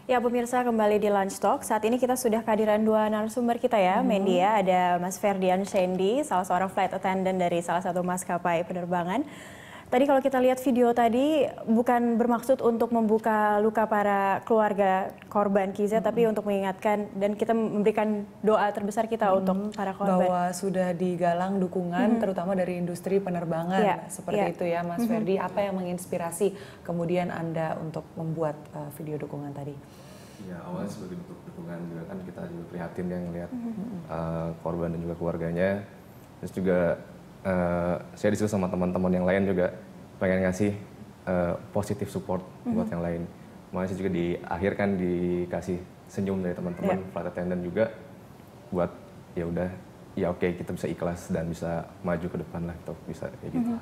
Ya, pemirsa, kembali di Lunch Talk. Saat ini kita sudah kehadiran dua narasumber kita ya, Mendy ya. Ada Mas Ferdian Shendi, salah seorang flight attendant dari salah satu maskapai penerbangan. Tadi kalau kita lihat video tadi, bukan bermaksud untuk membuka luka para keluarga korban KIZZ, tapi untuk mengingatkan dan kita memberikan doa terbesar kita untuk para korban. Bahwa sudah digalang dukungan, terutama dari industri penerbangan. Seperti itu ya, Mas Ferdi. Apa yang menginspirasi kemudian Anda untuk membuat video dukungan tadi? Ya, awalnya sebagai bentuk dukungan juga kan kita juga prihatin yang melihat korban dan juga keluarganya. Terus juga saya disuruh sama teman-teman yang lain juga pengen ngasih positif support buat yang lain. Makanya saya juga di akhir kan dikasih senyum dari teman-teman flight attendant juga buat ya udah ya oke, kita bisa ikhlas dan bisa maju ke depan lah, atau bisa kayak gitu.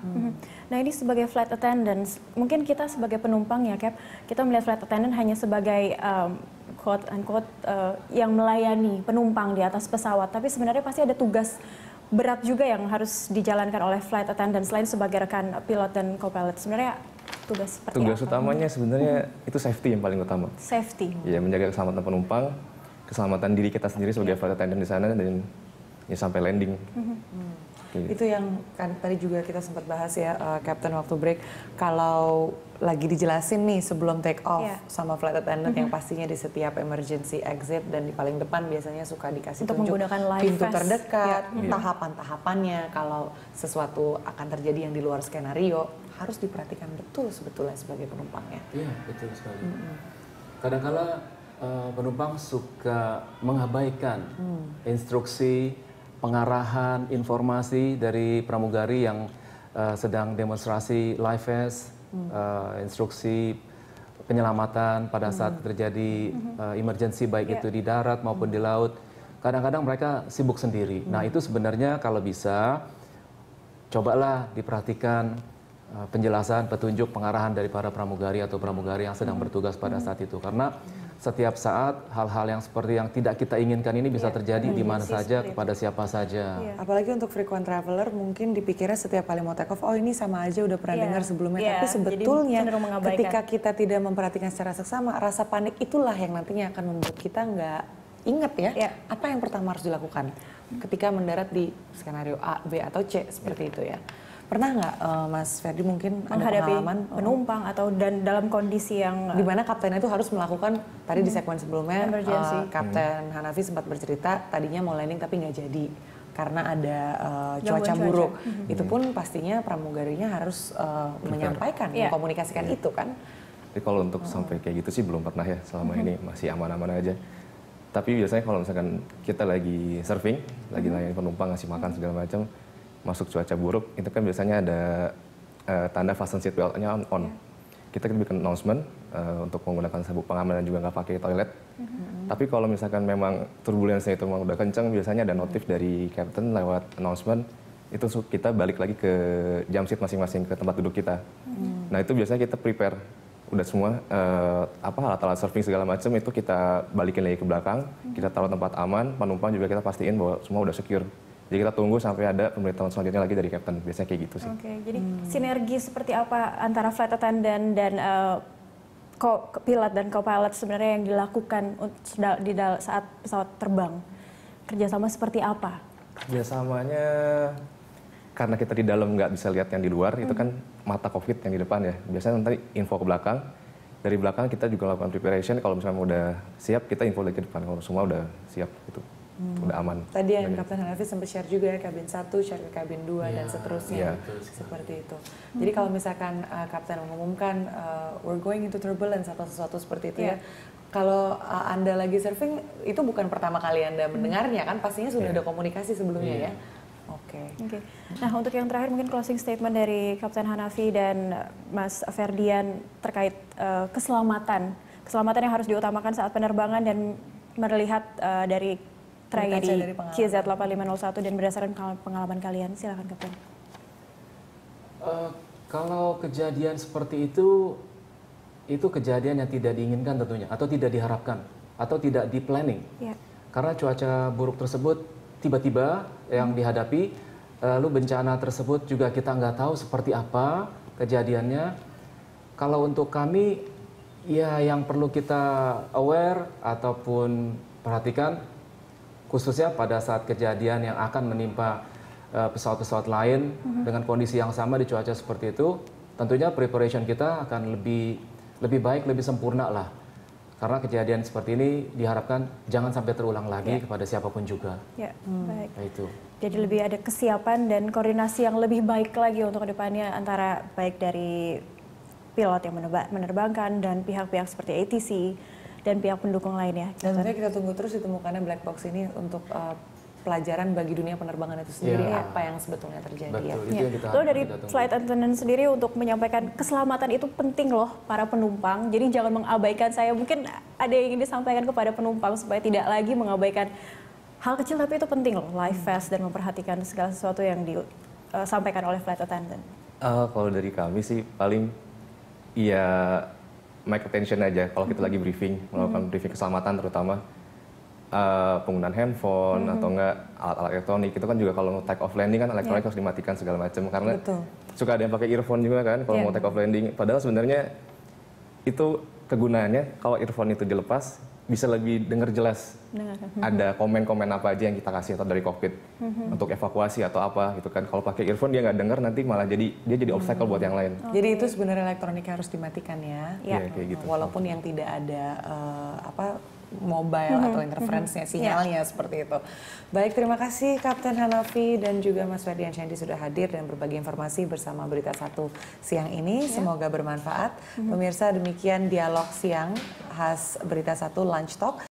Nah, ini sebagai flight attendant, mungkin kita sebagai penumpang ya Cap, kita melihat flight attendant hanya sebagai quote unquote yang melayani penumpang di atas pesawat, tapi sebenarnya pasti ada tugas berat juga yang harus dijalankan oleh flight attendant selain sebagai rekan pilot dan co-pilot. Sebenarnya tugas seperti Tugas apa? utamanya sebenarnya itu safety yang paling utama. Safety. Ya, menjaga keselamatan penumpang, keselamatan diri kita sendiri sebagai flight attendant di sana dan ya sampai landing. Itu yang kan tadi juga kita sempat bahas ya, Captain, waktu break. Kalau lagi dijelasin nih sebelum take off sama flight attendant yang pastinya di setiap emergency exit dan di paling depan biasanya suka dikasih untuk tunjuk menggunakan live pintu vest terdekat, tahapan-tahapannya kalau sesuatu akan terjadi yang di luar skenario, harus diperhatikan betul sebetulnya sebagai penumpangnya. Iya, betul sekali. Kadang-kala penumpang suka mengabaikan instruksi, pengarahan, informasi dari pramugari yang sedang demonstrasi live vest, instruksi penyelamatan pada saat terjadi emergency baik itu di darat maupun di laut. Kadang-kadang mereka sibuk sendiri. Nah, itu sebenarnya kalau bisa cobalah diperhatikan penjelasan, petunjuk, pengarahan dari para pramugari atau pramugari yang sedang bertugas pada saat itu. Karena setiap saat hal-hal yang seperti yang tidak kita inginkan ini bisa terjadi di mana saja, kepada siapa saja. Apalagi untuk frequent traveler, mungkin dipikirnya setiap kali mau take off, oh ini sama aja udah pernah dengar sebelumnya. Tapi sebetulnya ketika kita tidak memperhatikan secara seksama, rasa panik itulah yang nantinya akan membuat kita nggak inget ya, apa yang pertama harus dilakukan ketika mendarat di skenario A, B, atau C seperti itu ya. Pernah nggak Mas Ferdi mungkin ada pengalaman penumpang atau dan dalam kondisi yang di mana kapten itu harus melakukan tadi di segmen sebelumnya Kapten Hanafi sempat bercerita tadinya mau landing tapi nggak jadi karena ada cuaca buruk. Itu pun pastinya pramugarinya harus menyampaikan, mengkomunikasikan itu kan. Tapi kalau untuk sampai kayak gitu sih belum pernah ya, selama ini masih aman-aman aja. Tapi biasanya kalau misalkan kita lagi surfing, lagi layani penumpang, ngasih makan segala macam, masuk cuaca buruk, itu kan biasanya ada tanda fasten seatbelt-nya on. Kita bikin announcement untuk menggunakan sabuk pengaman dan juga nggak pakai toilet. Tapi kalau misalkan memang turbulensinya itu memang udah kencang, biasanya ada notif dari captain lewat announcement, itu kita balik lagi ke jump seat masing-masing, ke tempat duduk kita. Nah, itu biasanya kita prepare udah semua alat-alat surfing segala macam itu kita balikin lagi ke belakang, kita taruh tempat aman, penumpang juga kita pastiin bahwa semua udah secure. Jadi kita tunggu sampai ada pemberitahuan selanjutnya lagi dari captain, biasanya kayak gitu sih. Oke, jadi sinergi seperti apa antara flight attendant dan pilot dan co-pilot sebenarnya yang dilakukan saat pesawat terbang? Kerjasama seperti apa? Kerjasamanya karena kita di dalam nggak bisa lihat yang di luar, itu kan mata cockpit yang di depan ya. Biasanya nanti info ke belakang, dari belakang kita juga lakukan preparation, kalau misalnya udah siap kita info lagi ke depan, kalau semua udah siap gitu. Udah aman. Tadi yang Kapten Hanafi sempat share juga ya, kabin 1, share ke kabin 2 dan seterusnya. Seperti itu. Jadi kalau misalkan Kapten mengumumkan we're going into turbulence atau sesuatu seperti itu ya. Kalau Anda lagi surfing, itu bukan pertama kali Anda mendengarnya kan, pastinya sudah ada komunikasi sebelumnya ya. Oke. Nah, untuk yang terakhir mungkin closing statement dari Kapten Hanafi dan Mas Ferdian terkait keselamatan. Keselamatan yang harus diutamakan saat penerbangan dan melihat dari tragedi KIZZ 8501 dan berdasarkan pengalaman kalian. Silakan Kapten. Kalau kejadian seperti itu kejadian yang tidak diinginkan tentunya, atau tidak diharapkan, atau tidak di planning. Karena cuaca buruk tersebut tiba-tiba yang dihadapi, lalu bencana tersebut juga kita nggak tahu seperti apa kejadiannya. Kalau untuk kami Ya, yang perlu kita aware ataupun perhatikan, khususnya pada saat kejadian yang akan menimpa pesawat-pesawat lain dengan kondisi yang sama di cuaca seperti itu, tentunya preparation kita akan lebih baik, lebih sempurna lah. Karena kejadian seperti ini diharapkan jangan sampai terulang lagi kepada siapapun juga. Ya, baik. Nah, itu. Jadi lebih ada kesiapan dan koordinasi yang lebih baik lagi untuk kedepannya antara baik dari pilot yang menerbangkan dan pihak-pihak seperti ATC dan pihak pendukung lainnya. Dan tentunya kita tunggu terus ditemukannya black box ini untuk pelajaran bagi dunia penerbangan itu sendiri, apa yang sebetulnya terjadi. Betul, itu yang kita Lalu dari flight attendant sendiri untuk menyampaikan keselamatan itu penting loh para penumpang. Jadi jangan mengabaikan, saya mungkin ada yang ingin disampaikan kepada penumpang supaya tidak lagi mengabaikan hal kecil tapi itu penting loh, life vest dan memperhatikan segala sesuatu yang disampaikan oleh flight attendant. Kalau dari kami sih paling ya make attention aja kalau kita lagi briefing, melakukan briefing keselamatan terutama penggunaan handphone atau enggak alat-alat elektronik. Itu kan juga kalau take off landing kan elektronik harus dimatikan segala macam karena suka ada yang pakai earphone juga kan kalau mau take off landing. Padahal sebenarnya itu kegunaannya kalau earphone itu dilepas bisa lebih dengar jelas. Ada komen-komen apa aja yang kita kasih atau dari cockpit untuk evakuasi atau apa gitu kan. Kalau pakai earphone dia nggak dengar nanti malah dia jadi obstacle buat yang lain. Jadi itu sebenarnya elektroniknya harus dimatikan ya. Iya, kayak gitu. Walaupun yang tidak ada mobile atau interferensinya, sinyalnya seperti itu. Baik, terima kasih Kapten Hanafi dan juga Mas Ferdian Shandy sudah hadir dan berbagi informasi bersama Berita Satu siang ini. Semoga bermanfaat. Pemirsa, demikian dialog siang khas Berita Satu Lunch Talk.